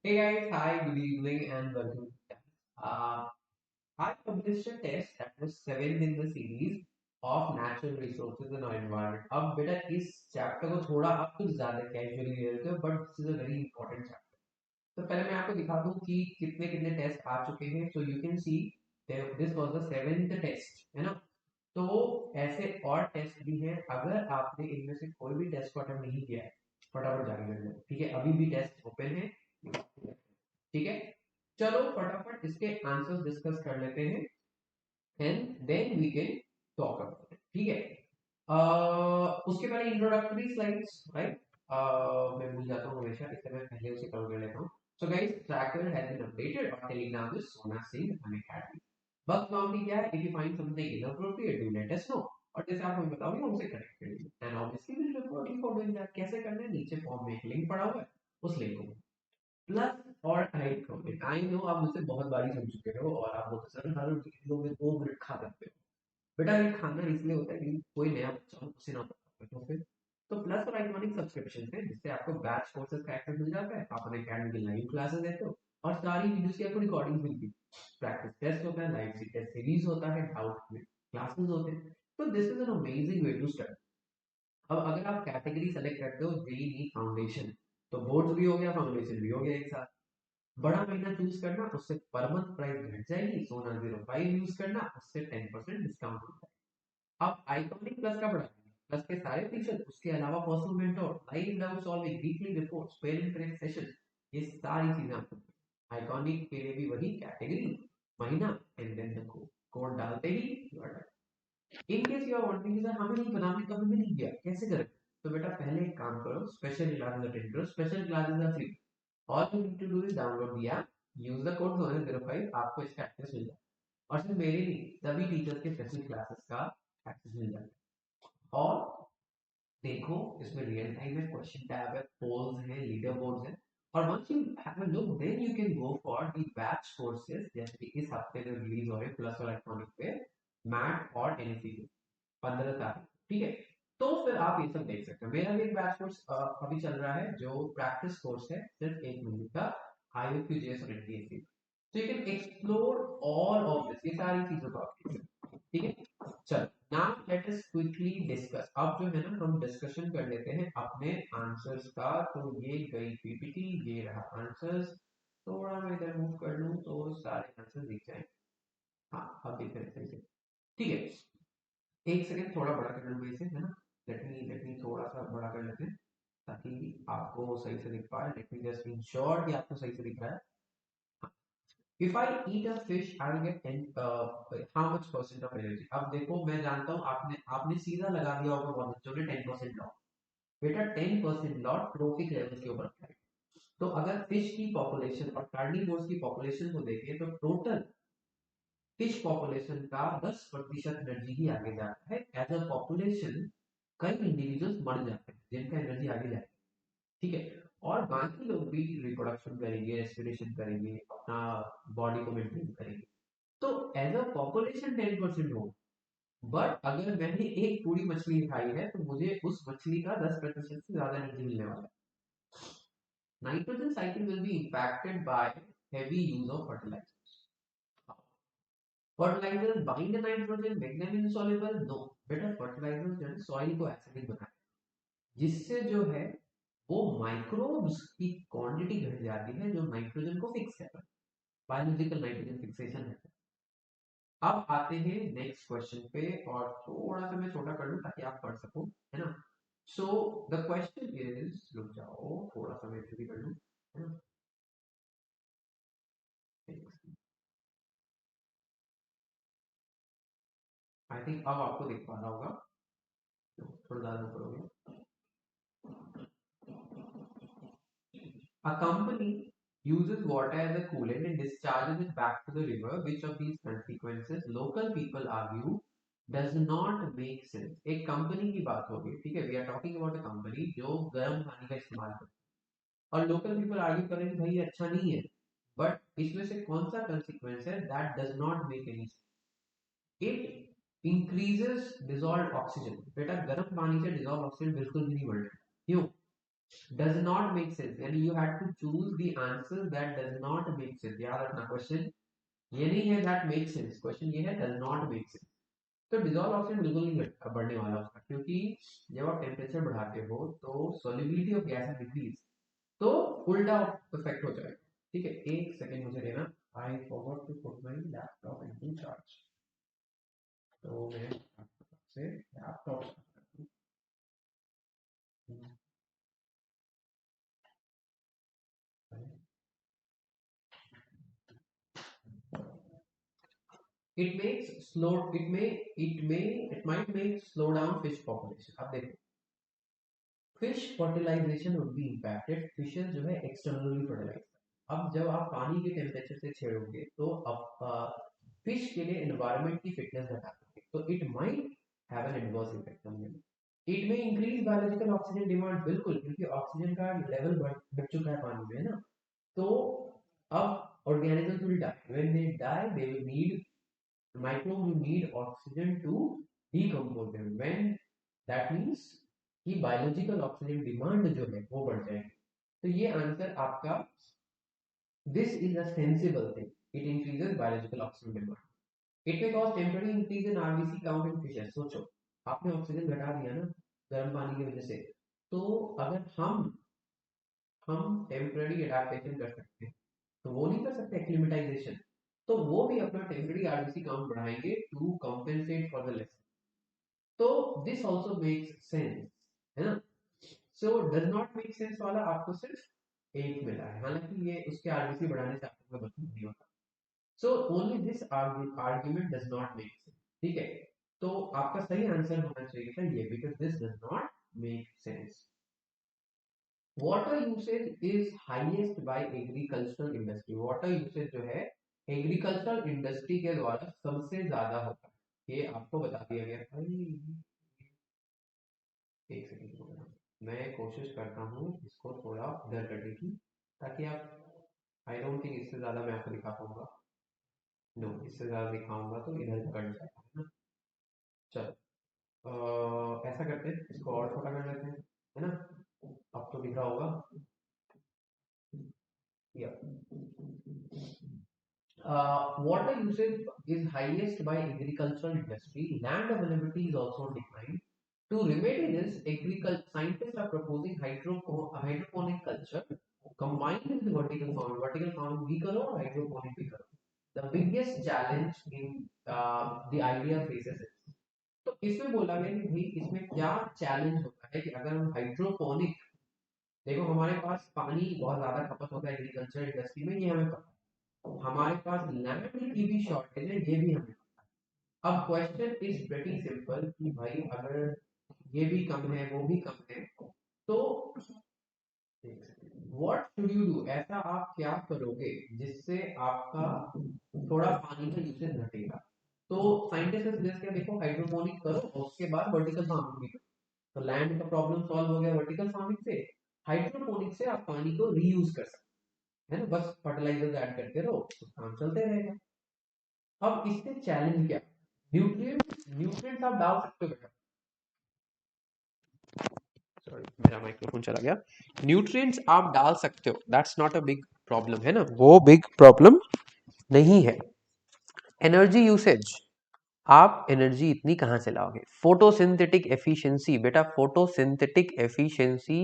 Hey guys, hi, good evening, and welcome. Uh, I published a test that was seventh in the series of natural resources and our environment. अब बेटा इस chapter को थोड़ा आप कुछ ज्यादा casually ले लेते हो, but this is a very important chapter. तो पहले मैं आपको दिखा दूं कि कितने कितने टेस्ट आ चुके हैं। So you can see this was the seventh test, है ना। तो ऐसे और टेस्ट भी हैं। अगर आपने इनमें से कोई भी टेस्ट को अटेम्प्ट नहीं किया है, फटाफट जाके कर लो, ठीक है। अभी भी टेस्ट ओपन है, ठीक है। चलो फटाफट इसके आंसर्स डिस्कस कर लेते हैं and then we can talk about it, ठीक है। उसके पहले इंट्रोडक्टरी स्लाइड्स, राइट। मैं भूल जाता हूँ हमेशा, इसलिए मैं पहले उसे कवर कर लेता हूँ। So guys, tracker has been updated और Telegram is Sona Singh Unacademy. बस बाउंड्री क्या है? If you find something inappropriate do let us know, और जैसे आप हमें बताओगे हम उसे करेक्ट करेंगे and obviously will report you for doing that. कैसे करना है? नीचे फॉर्म में एक लिंक पड़ा हुआ है, उस लिंक को प्लस और हाइड कमेंट। आई नो आप मुझसे बहुत बारी सुन चुके हो और आप बोलते सर हर वीडियो में 2 मिनट खा सकते हो। बेटा ये खाना इसलिए होता है कि कोई नया बच्चा हो उसे ना पता हो, तो फिर तो प्लस और आइकॉनिक सब्सक्रिप्शन है जिससे आपको बैच कोर्सेज का एक्सेस मिल जाता है। आप अपने अकेडमी की लाइव क्लासेस देते हो और सारी वीडियोस की आपको रिकॉर्डिंग मिलती है। प्रैक्टिस टेस्ट होता है, लाइव टेस्ट सीरीज होता है, डाउट में क्लासेस होते हैं। तो this is an amazing way to study. अब अगर आप कैटेगरी सेलेक्ट करते हो जेईई फाउंडेशन, तो बोर्ड्स भी हो गया, फाउंडेशन भी हो गया एक साथ। बड़ा महीना चूज करना, उससे पर मंथ प्राइस घट जाएगी। सोना 05 यूज करना, उससे 10% डिस्काउंट होता है। अब आइकॉनिक प्लस का बड़ा प्लस के सारे फीचर, उसके अलावा personal mentor, live doubt solving, weekly reports, parent train session, ये सारी चीजें आपको आइकॉनिक के लिए भी वही कैटेगरी, महीना and then the code. Code डालते ही you are done। In case you are wanting sir हमें नहीं पता, हमने कभी भी नहीं किया, कैसे करें? तो बेटा पहले एक काम करो, स्पेशल क्लासेस अटेंड करो। Special classes are free. All you need to do is download the app, use the code 05, आपको इसका एक्सेस मिल जाए। और सिर्फ मेरे नहीं, सभी टीचर्स के स्पेशल क्लासेस का एक्सेस मिल जाए। और देखो, इसमें रियल टाइम है, क्वेश्चन टैब है, पोल्स है, लीडर बोर्ड्स है। और once you have a look then you can go for the batch courses, जैसे कि इस हफ्ते में रिलीज हो रहे प्लस और इलेक्ट्रॉनिक पे, मैथ और एनएससी के 15 तारीख, ठीक है। तो फिर आप ये सब देख सकते हो। मेरा भी एक बैच कोर्स अभी चल रहा है जो प्रैक्टिस कोर्स है, सिर्फ 1 महीने का, IOQJS और NTSC। तो you can explore all of this, ये सारी चीजों को आप देख सकते हो, ठीक है। चल now let us quickly discuss. अब जो है ना, हम डिस्कशन कर लेते हैं अपने आंसर्स का। तो ये गई पीपीटी, ये रहा आंसर्स। थोड़ा मैं इधर मूव कर लूं तो सारे आंसर दिख जाएंगे। हाँ, अब दिख रहे हैं सही से, ठीक है। एक सेकंड थोड़ा बड़ा कर लूंगा इसे, है ना। लेट मी थोड़ा सा बड़ा कर लेते हैं ताकि आपको सही से दिख पाए। लेट मी जस्ट इंश्योर कि आपको सही से दिख रहा है। If I eat a fish, I will get 10 how much percent of energy? अब देखो, मैं जानता हूँ आपने आपने सीधा लगा दिया होगा बहुत बच्चों ने 10% लॉ। बेटा 10% लॉ ट्रोफिक लेवल के ऊपर है। तो अगर फिश की पॉपुलेशन और कार्निवोर्स की पॉपुलेशन को देखें तो टोटल फिश पॉपुलेशन का 10% एनर्जी ही आगे जाता है एज अ पॉपुलेशन। कई इंडिविजुअल्स मर जाते हैं जिनका एनर्जी आगे जाएगी, ठीक है। और बाकी लोग भी रिप्रोडक्शन करेंगे, रेस्पिरेशन करेंगे, अपना बॉडी को मेंटेन करेंगे। तो एज अ पॉपुलेशन 10% हो, बट अगर मैंने एक पूरी मछली खाई है तो मुझे उस मछली का 10% से ज्यादा एनर्जी मिलने वाला है। Nitrogen cycle will be impacted by heavy use of fertilizers. Fertilizers bind nitrogen, make them insoluble? No. बेटा फर्टिलाइजर जो है सॉइल को एसिडिक बनाते हैं, जिससे जो है वो माइक्रोब्स की क्वांटिटी घट जाती है जो नाइट्रोजन को फिक्स करता है। बायोलॉजिकल नाइट्रोजन फिक्सेशन है। अब आते हैं नेक्स्ट क्वेश्चन पे, और थोड़ा सा मैं छोटा कर लूं ताकि आप पढ़ सको, है ना। सो द क्वेश्चन इज, रुक जाओ थोड़ा सा मैं इसे भी कर लूं, है ना। आई थिंक अब आपको दिख पा रहा होगा, थोड़ा ज्यादा ऊपर हो गया। A company uses water as a coolant and discharges it back to the river. Which of these consequences local people argue does not make sense? एक कंपनी की बात हो रही है, ठीक है। We are talking about a company जो गर्म पानी का इस्तेमाल करती है, और लोकल पीपल आर्ग्यू करें कि भाई ये अच्छा नहीं है। बट इसमें से कौन सा कंसिक्वेंस है that does not make any sense? It increases dissolve oxygen. बेटा गर्म पानी से डिजॉल्व ऑक्सीजन बिल्कुल भी नहीं बढ़ रहा। क्यों? डज नॉट मेक सेंस, यानी you had to choose the answer that does not make sense. याद रखना क्वेश्चन ये नहीं है दैट मेक सेंस, क्वेश्चन ये है डज नॉट मेक सेंस। तो डिजॉल्व ऑक्सीजन बिल्कुल नहीं बढ़ने वाला उसका, क्योंकि जब आप टेम्परेचर बढ़ाते हो तो सॉल्युबिलिटी ऑफ गैस डिक्रीज, तो उल्टा इफेक्ट हो जाएगा। ठीक है, एक सेकेंड मुझे देना, I forgot to put my laptop into charge. तो मैं से laptop it makes slow it might make slow down fish population। अब देखो, fish fertilization would be impacted, fishes जो है एक्सटर्नली फर्टिलाइज। अब जब आप पानी के टेम्परेचर से छेड़ोगे तो अब फिश के लिए एनवायरनमेंट की फिटनेस घटा दोगे, तो it might have an adverse effect on them. It में इंक्रीज बायोलॉजिकल ऑक्सीजन डिमांड, बिल्कुल, क्योंकि ऑक्सीजन का लेवल बढ़ चुका है पानी में, है ना। तो अब organisms will die, when they die they will need microbes will need oxygen to decompose them, when that means कि बायोलॉजिकल ऑक्सीजन डिमांड जो है वो बढ़ जाएगी। तो ये आंसर आपका, this is a sensible thing, it increases biological oxygen demand. It may cause temporary increase in RBC count in fishes. सोचो, आपने ऑक्सीजन घटा दिया ना गर्म पानी की वजह से, तो अगर हम टेम्पररी एडाप्टेशन कर सकते हैं, तो वो नहीं कर सकते एक्लिमेटाइजेशन, तो वो भी अपना टेम्पररी आरबीसी काउंट बढ़ाएंगे to compensate for the less. तो दिस आल्सो मेक्स सेंस, है ना। So does not make sense वाला आपको सिर्फ एक मिला है, हालांकि ये उसके आरबीसी बढ़ाने से आपको कोई मतलब नहीं होता। So only this argument does not make sense. ठीक है, तो आपका सही आंसर होना चाहिए था ये, because this does not make sense. Water usage is highest by agricultural industry. Water usage जो है एग्रीकल्चरल इंडस्ट्री के द्वारा सबसे ज्यादा होता है, ये आपको बता दिया गया था। एक सेकंड, मैं कोशिश करता हूँ इसको थोड़ा इधर करने की, ताकि आप, आई डोंट थिंक इससे ज्यादा मैं आपको दिखा पाऊंगा। नो, इससे ज्यादा दिखाऊंगा तो इधर कट जाएगा, है ना। चलो, ऐसा करते हैं, इसको और छोटा कर लेते हैं, है ना। अब तो दिख रहा होगा या water usage is highest by agricultural industry. Land availability is also declined. To remedy this, agriculture scientists are proposing hydroponic culture combined with vertical farming. Vertical farming भी करो और hydroponic भी करो. The biggest challenge in the idea faces is, तो इसमें बोला गया कि भाई इसमें क्या चैलेंज होता है कि अगर हम हाइड्रोपोनिक, देखो हमारे पास पानी बहुत ज्यादा खपत होता है एग्रीकल्चर इंडस्ट्री में, ये हमें पता है। हमारे पास लैंड की भी शॉर्टेज है, ये भी हमें पता है। अब क्वेश्चन इज प्रीटी सिंपल कि भाई अगर ये भी कम है वो भी कम है, तो व्हाट शुड यू डू, ऐसा आप क्या करोगे जिससे आपका थोड़ा पानी का यूसेज घटेगा। तो साइंटिस्ट ने सजेस्ट किया, देखो हाइड्रोपोनिक करो और उसके बाद वर्टिकल फार्मिंग भी करो। तो लैंड का प्रॉब्लम सॉल्व हो गया वर्टिकल फार्मिंग से। हाइड्रोपोनिक से आप पानी को रीयूज कर सकते हैं, है ना, बस फर्टिलाइजर ऐड करते रहो तो काम चलते रहेगा। अब इससे चैलेंज क्या, न्यूट्रिएंट्स आप डाल सकते हो बेटा, सॉरी मेरा माइक्रोफोन चला गया। न्यूट्रिएंट्स आप डाल सकते हो, that's not a big problem, है ना, वो बिग प्रॉब्लम नहीं है। एनर्जी यूसेज, आप एनर्जी इतनी कहाँ से लाओगे। फोटोसिंथेटिक एफिशिएंसी, बेटा photosynthetic efficiency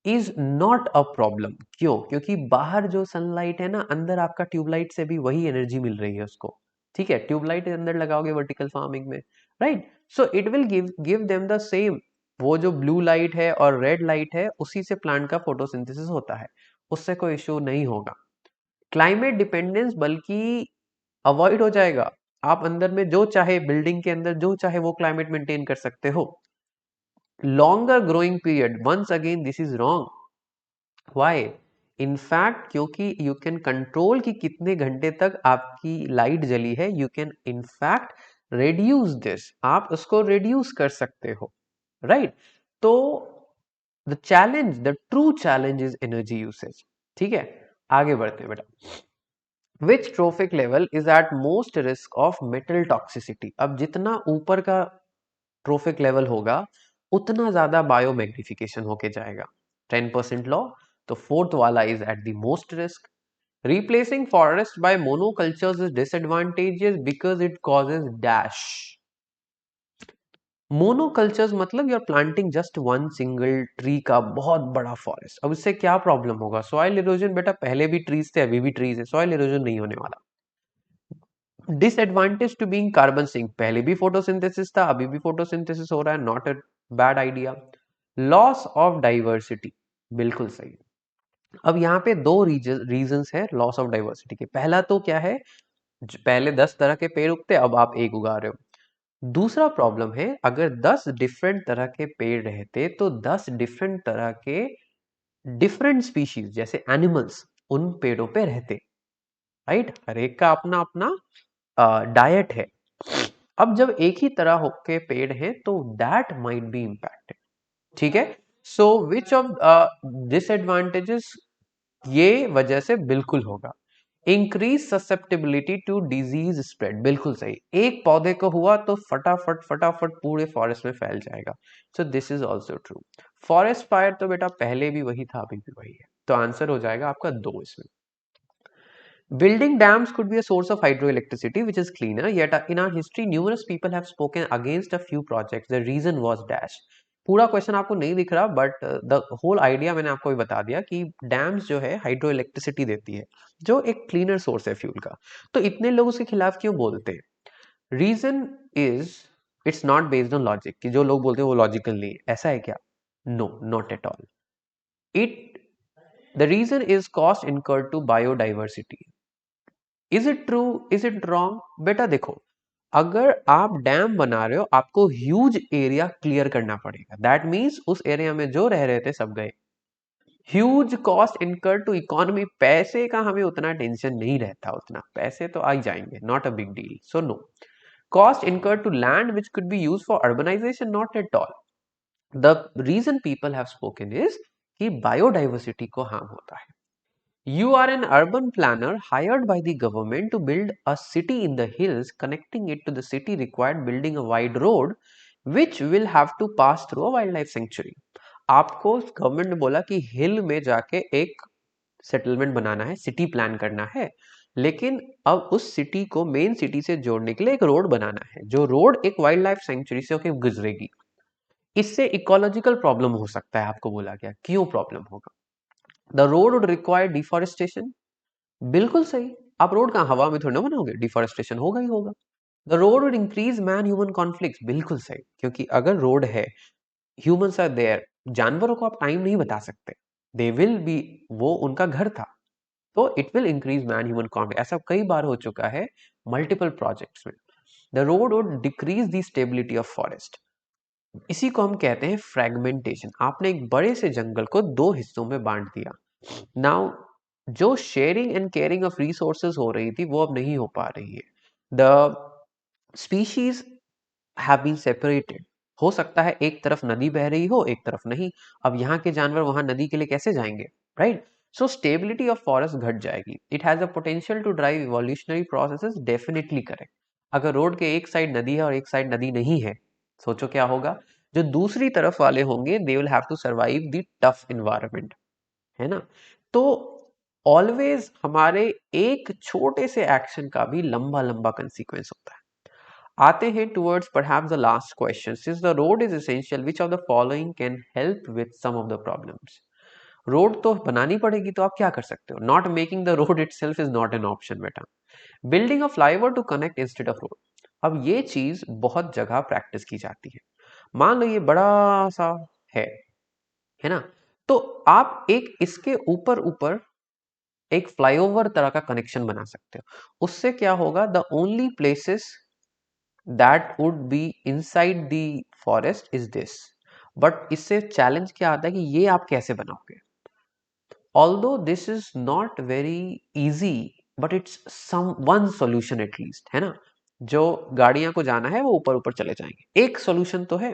is not a problem. क्यों? क्योंकि बाहर जो सनलाइट है ना, अंदर आपका ट्यूबलाइट से भी वही एनर्जी मिल रही है उसको। ठीक है, ट्यूबलाइट अंदर लगाओगे वर्टिकल फार्मिंग में, right. So it will give them the same. वो जो ब्लू लाइट है और रेड लाइट है, उसी से प्लांट का फोटोसिंथेसिस होता है, उससे कोई इश्यू नहीं होगा। क्लाइमेट डिपेंडेंस बल्कि अवॉइड हो जाएगा। आप अंदर में जो चाहे, बिल्डिंग के अंदर जो चाहे वो क्लाइमेट मेंटेन कर सकते हो। Longer growing period, once again this is wrong. Why? In fact क्योंकि यू कैन कंट्रोल कि कितने घंटे तक आपकी लाइट जली है, you can in fact reduce this, आप उसको रेड्यूस कर सकते हो, राइट। तो the challenge, the true challenge is energy usage. ठीक है, आगे बढ़ते हैं बेटा। Which trophic level is at most risk of metal toxicity. अब जितना ऊपर का ट्रोफिक लेवल होगा उतना ज्यादा बायोमैग्निफिकेशन होके जाएगा। 10% लॉ, तो फोर्थ वाला is at the most risk. Replacing forest by monocultures is disadvantageous because it causes dash. Monocultures मतलब you are planting just one single tree का बहुत बड़ा फॉरेस्ट. अब इससे क्या प्रॉब्लम होगा? Soil erosion. बेटा पहले भी ट्रीज थे, अभी भी ट्रीज है, सॉइल इरोजन नहीं होने वाला. Disadvantage to being carbon sink. पहले भी फोटोसिंथेसिस था, अभी भी फोटोसिंथेसिस हो रहा है. Not a bad idea. Loss of diversity. बिल्कुल सही. अब यहाँ पे दो रीजंस है लॉस ऑफ डाइवर्सिटी के. पहला तो क्या है, पहले 10 तरह के पेड़ उगते, अब आप एक उगा रहे हो. दूसरा प्रॉब्लम है, अगर 10 डिफरेंट तरह के पेड़ रहते तो 10 डिफरेंट तरह के डिफरेंट स्पीशीज जैसे एनिमल्स उन पेड़ों पे रहते. राइट, हर एक का अपना अपना डाइट है. अब जब एक ही तरह के पेड़ हैं तो दैट माइट बी इम्पैक्टेड. ठीक है. सो विच ऑफ डिसएडवांटेजेस, ये वजह से बिल्कुल होगा. Increase susceptibility to disease spread. बिल्कुल सही. एक पौधे को हुआ तो फटाफट फटाफट पूरे फॉरेस्ट में फैल जाएगा. So this is also true. Forest fire तो बेटा पहले भी वही था, अभी भी वही है. तो आंसर हो जाएगा आपका 2 इसमें. Building dams could be a source of hydroelectricity which is cleaner, yet in our history numerous people have spoken against a few projects. The reason was dash. पूरा क्वेश्चन आपको नहीं दिख रहा, बट द होल आइडिया मैंने आपको बता दिया कि डैम्स जो है हाइड्रो इलेक्ट्रिसिटी देती है, जो एक क्लीनर सोर्स है फ्यूल का. तो इतने लोग उसके खिलाफ क्यों बोलते हैं? Reason is, it's not based on logic, कि जो लोग बोलते हैं वो लॉजिकल नहीं है. ऐसा है क्या? No, not at all. It, the reason is cost incurred to biodiversity. Is it true, is it wrong? बेटा देखो, अगर आप डैम बना रहे हो आपको ह्यूज एरिया क्लियर करना पड़ेगा. दैट मीन्स उस एरिया में जो रह रहे थे सब गए. Huge cost incur to economy. पैसे का हमें उतना टेंशन नहीं रहता, उतना पैसे तो आ ही जाएंगे, not a big deal. So no. Cost incur to land which could be use for urbanization, not at all. The reason people have spoken is कि बायोडाइवर्सिटी को हार्म होता है. You are an urban planner hired by the government to build a city in the hills. Connecting it to the city required building a wide road which will have to pass through a wildlife sanctuary. आपको government ने बोला कि हिल में जाके एक settlement बनाना है, city plan करना है, लेकिन अब उस सिटी को मेन सिटी से जोड़ने के लिए एक रोड बनाना है, जो रोड एक वाइल्ड लाइफ सेंचुरी से होकर गुजरेगी. इससे इकोलॉजिकल प्रॉब्लम हो सकता है. आपको बोला गया क्यों प्रॉब्लम होगा? The road would require deforestation. बिल्कुल सही. आप रोड कहाँ हवा में थोड़ी ना बनाओगे, डिफॉरेस्टेशन होगा ही होगा. The road would increase man human conflict. बिल्कुल सही, क्योंकि अगर रोड है, ह्यूमंस आर देयर, जानवरों को आप टाइम नहीं बता सकते, दे विल बी, वो उनका घर था, तो it will increase man human conflict. ऐसा कई बार हो चुका है मल्टीपल प्रोजेक्ट्स में. The road would decrease the stability of forest. इसी को हम कहते हैं फ्रेगमेंटेशन. आपने एक बड़े से जंगल को 2 हिस्सों में बांट दिया. नाउ जो sharing and caring of resources हो रही थी वो अब नहीं हो पा रही है. The species have been separated. हो सकता है एक तरफ नदी बह रही हो, एक तरफ नहीं. अब यहाँ के जानवर वहां नदी के लिए कैसे जाएंगे? Right. So stability of forest घट जाएगी. It has a potential to drive evolutionary processes. Definitely correct. अगर रोड के एक साइड नदी है और एक साइड नदी नहीं है, सोचो क्या होगा. जो दूसरी तरफ वाले होंगे they will have to survive the tough environment, है ना. तो ऑलवेज हमारे एक छोटे से एक्शन का भी लंबा लंबा कंसीक्वेंस होता है. आते हैं towards perhaps the last question. Since the road is essential, which of the following can help with some of the problems? Road तो बनानी पड़ेगी, तो आप क्या कर सकते हो? Not making the road itself is not an option बेटा. Building a flyover to connect instead of road. अब ये चीज बहुत जगह प्रैक्टिस की जाती है. मान लो ये बड़ा सा है ना, तो आप एक इसके ऊपर ऊपर एक फ्लाईओवर तरह का कनेक्शन बना सकते हो. उससे क्या होगा? The only places that would be inside the forest is this. But इससे चैलेंज क्या आता है कि ये आप कैसे बनाओगे? Although this is not very easy, but it's some one solution at least, है ना. जो गाड़ियां को जाना है वो ऊपर ऊपर चले जाएंगे, एक सॉल्यूशन तो है.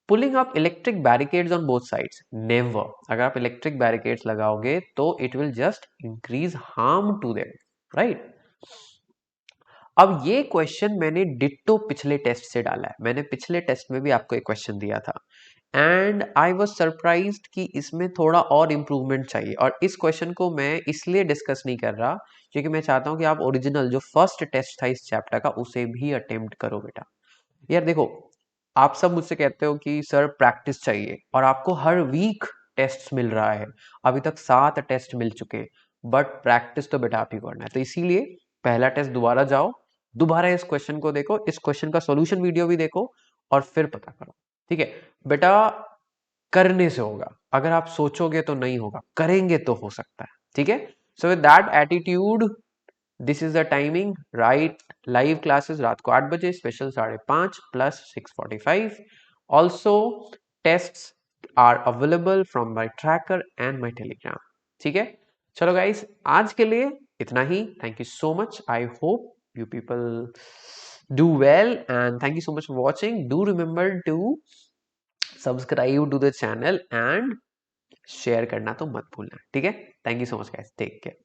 Pulling up electric barricades on both sides. Never. अगर आप इलेक्ट्रिक बैरिकेड्स लगाओगे तो it will just increase harm to them. Right. अब ये क्वेश्चन मैंने डिट्टो पिछले टेस्ट से डाला है. मैंने पिछले टेस्ट में भी आपको एक क्वेश्चन दिया था. एंड आई वॉज सरप्राइज्ड कि इसमें थोड़ा और इम्प्रूवमेंट चाहिए। और इस क्वेश्चन को मैं इसलिए डिस्कस नहीं कर रहा क्योंकि मैं चाहता हूँ कि आप ओरिजिनल जो फर्स्ट टेस्ट था इस चैप्टर का उसे भी अटेम्प्ट करो बेटा। यार देखो, आप सब मुझसे कहते हो कि सर प्रैक्टिस चाहिए, और आपको हर वीक टेस्ट मिल रहा है। अभी तक 7 टेस्ट मिल चुके हैं, बट प्रैक्टिस तो बेटा आप ही करना है। तो इसीलिए पहला टेस्ट दोबारा जाओ, दोबारा इस क्वेश्चन को देखो, इस क्वेश्चन का सॉल्यूशन वीडियो भी देखो, और फिर पता करो। ठीक है बेटा, करने से होगा। अगर आप सोचोगे तो नहीं होगा, करेंगे तो हो सकता है। ठीक है, so with that attitude, this is the timing, right? Live classes रात को 8 बजे, special 5:30 plus 6:45। Also test are available from my tracker and my Telegram. ठीक है, चलो गाइस, आज के लिए इतना ही। Thank you so much. I hope you people do well, and thank you so much for watching. Do remember to subscribe to the channel and share करना तो मत भूलना। ठीक है, thank you so much guys, take care.